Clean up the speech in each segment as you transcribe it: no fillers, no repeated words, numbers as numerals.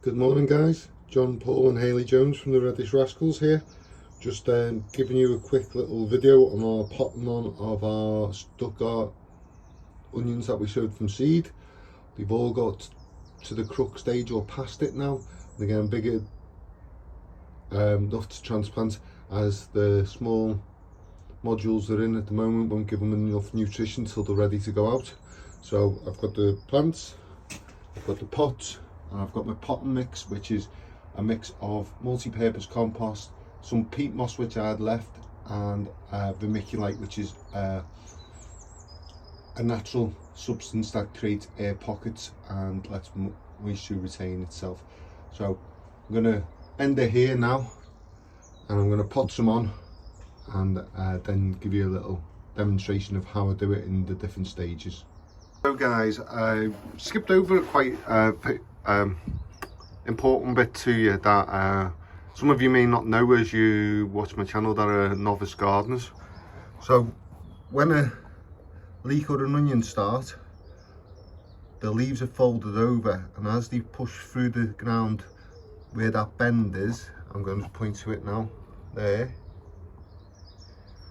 Good morning guys, John, Paul and Hayley Jones from the Reddish Rascals here. Just giving you a quick little video on our potting on of our Stuttgart onions that we sowed from seed. They've all got to the crook stage or past it now. They're getting bigger enough to transplant, as the small modules they're in at the moment won't give them enough nutrition till they're ready to go out. So I've got the plants, I've got the pots, and I've got my potting mix, which is a mix of multi-purpose compost, some peat moss which I had left, and vermiculite, which is a natural substance that creates air pockets and lets moisture retain itself. So I'm going to end it here now, and I'm going to pot some on and then give you a little demonstration of how I do it in the different stages. So guys, I skipped over a quite important bit to you that some of you may not know as you watch my channel that are novice gardeners. So when a leek or an onion start, the leaves are folded over, and as they push through the ground where that bend is, I'm going to point to it now, there,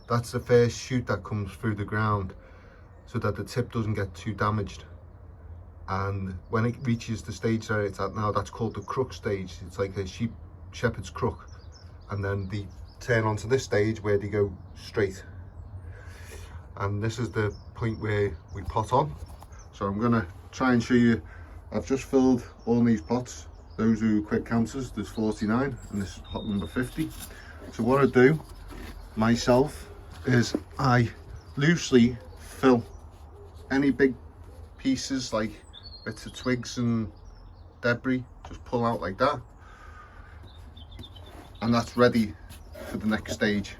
that's the first shoot that comes through the ground, so that the tip doesn't get too damaged. And when it reaches the stage that it's at now, that's called the crook stage. It's like a shepherd's crook, and then they turn onto this stage where they go straight, and this is the point where we pot on. So I'm going to try and show you. I've just filled all these pots. Those are quick counters. There's 49 and this is pot number 50. So what I do myself is I loosely fill any big pieces, like bits of twigs and debris, just pull out like that, and that's ready for the next stage,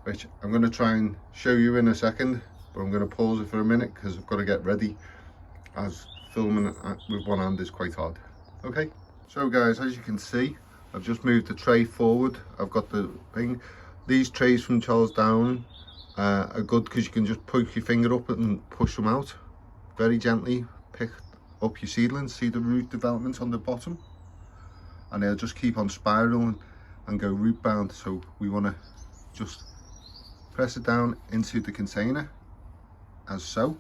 which I'm going to try and show you in a second, but I'm going to pause it for a minute because I've got to get ready, as filming with one hand is quite hard. Okay, so guys, as you can see, I've just moved the tray forward. I've got the thing. These trays from Charles Down are good because you can just poke your finger up and push them out very gently. Pick up your seedlings, see the root development on the bottom, and they'll just keep on spiraling and go root bound. So we want to just press it down into the container as so.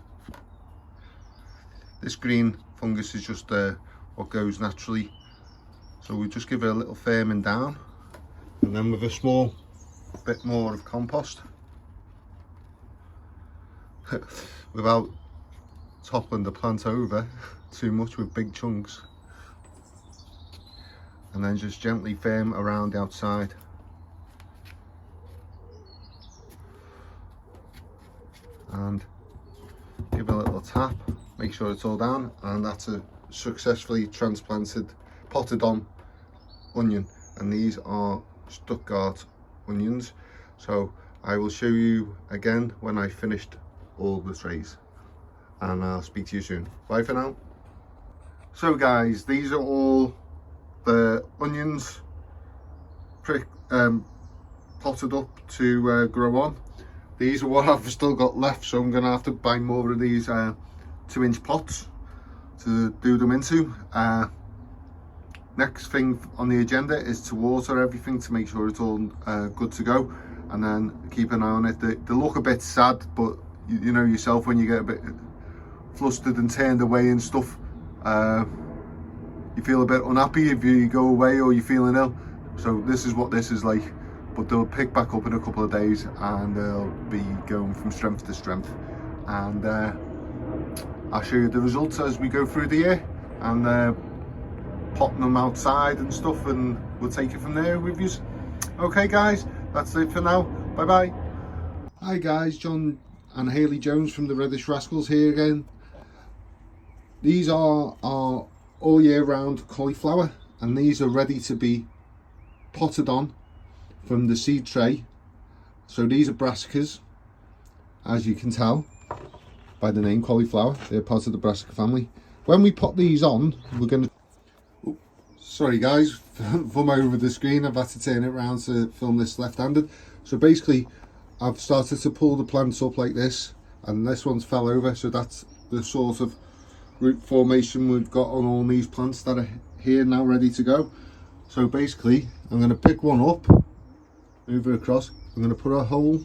This green fungus is just what goes naturally, so we just give it a little firming down, and then with a small bit more of compost without toppling the plant over too much with big chunks, and then just gently firm around the outside. And give it a little tap, make sure it's all down, and that's a successfully transplanted, potted on onion. And these are Stuttgart onions. So I will show you again when I finished all the trays, and I'll speak to you soon. Bye for now. So guys, these are all the onions potted up to grow on. These are what I've still got left, so I'm gonna have to buy more of these 2-inch pots to do them into. Next thing on the agenda is to water everything to make sure it's all good to go, and then keep an eye on it. They look a bit sad, but you know yourself, when you get a bit flustered and turned away and stuff, you feel a bit unhappy if you go away or you're feeling ill. So this is what this is like, but they'll pick back up in a couple of days and they'll be going from strength to strength, and I'll show you the results as we go through the year, and potting them outside and stuff, and we'll take it from there with you. Okay guys, that's it for now. Bye bye. Hi guys, John and Hayley Jones from the Reddish Rascals here again. These are our all year round cauliflower, and these are ready to be potted on from the seed tray. So these are brassicas, as you can tell by the name cauliflower. They're part of the brassica family. When we pot these on, we're going to, sorry guys, from over the screen, I've had to turn it around to film this left-handed. So basically I've started to pull the plants up like this, and this one's fell over, so that's the sort of root formation we've got on all these plants that are here now ready to go. So basically I'm going to pick one up, move it across. I'm going to put a hole,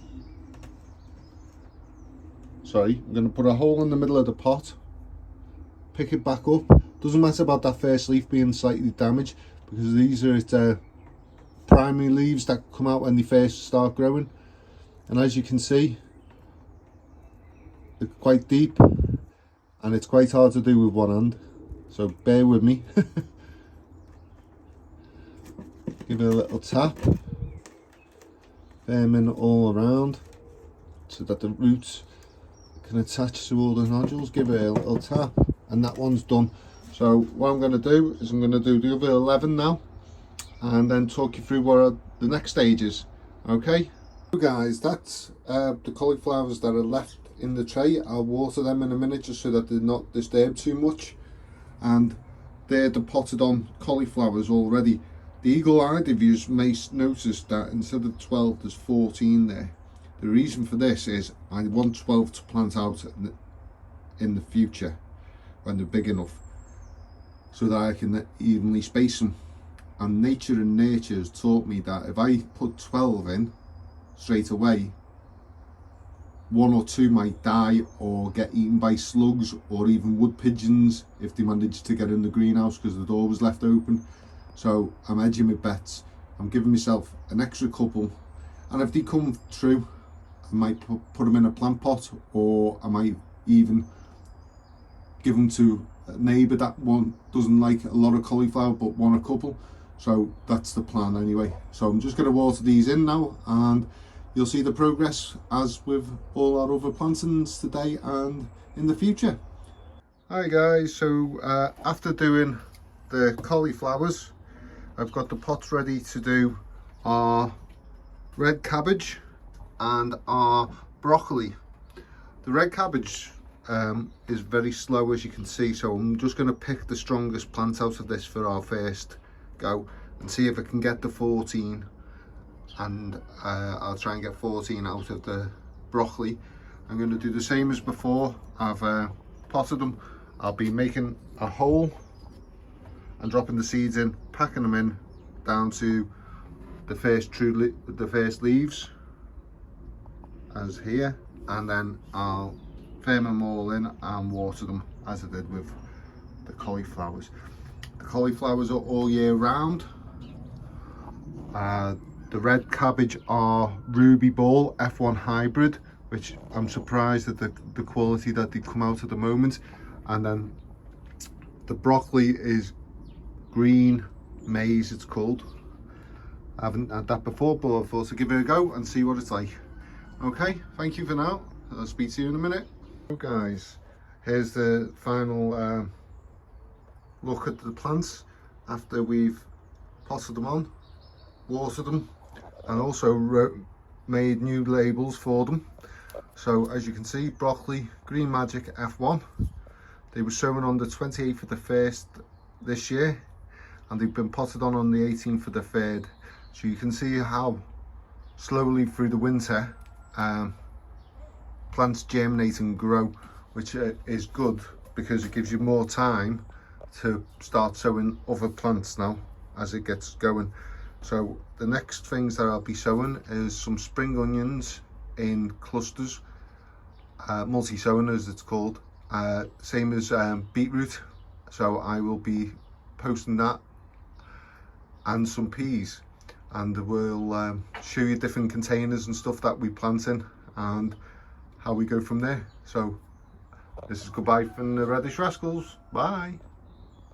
I'm going to put a hole in the middle of the pot, pick it back up. Doesn't matter about that first leaf being slightly damaged, because these are its primary leaves that come out when they first start growing. And as you can see, they're quite deep and it's quite hard to do with one hand, so bear with me. Give it a little tap, firming all around so that the roots can attach to all the nodules. Give it a little tap and that one's done. So what I'm going to do is I'm going to do the other 11 now and then talk you through what are the next stages. Okay, so guys, that's the cauliflowers that are left in the tray. I'll water them in a minute just so that they're not disturbed too much. And they're the potted on cauliflowers already. The eagle-eyed, if you may notice that instead of 12 there's 14 there. The reason for this is I want 12 to plant out in the future when they're big enough, so that I can evenly space them. And nature and nurture has taught me that if I put 12 in straight away, 1 or 2 might die or get eaten by slugs or even wood pigeons if they manage to get in the greenhouse because the door was left open. So I'm hedging my bets. I'm giving myself an extra couple, and if they come through, I might put them in a plant pot, or I might even give them to a neighbour that one doesn't like a lot of cauliflower but want a couple. So that's the plan anyway. So I'm just going to water these in now, and you'll see the progress as with all our other plantings today and in the future. Hi guys, so after doing the cauliflowers, I've got the pots ready to do our red cabbage and our broccoli. The red cabbage is very slow, as you can see, so I'm just going to pick the strongest plant out of this for our first go and see if I can get the 14, and I'll try and get 14 out of the broccoli. I'm going to do the same as before. I've potted them. I'll be making a hole and dropping the seeds in, packing them in down to the first leaves as here, and then I'll firm them all in and water them as I did with the cauliflowers. The cauliflowers are all year round. The red cabbage are Ruby Ball F1 hybrid, which I'm surprised at the quality that they come out at the moment. And then the broccoli is green maize, it's called. I haven't had that before, but I thought I'd give it a go and see what it's like. Okay, thank you for now. I'll speak to you in a minute. So guys, here's the final look at the plants after we've potted them on, watered them, and also made new labels for them. So as you can see, broccoli, Green Magic F1. They were sown on the 28th of the 1st this year, and they've been potted on the 18th of the 3rd. So you can see how slowly through the winter plants germinate and grow, which is good because it gives you more time to start sowing other plants now as it gets going. So the next things that I'll be sowing is some spring onions in clusters, multi-sowing as it's called, same as beetroot. So I will be posting that, and some peas, and we'll show you different containers and stuff that we plant in and how we go from there. So this is goodbye from the Reddish Rascals. Bye.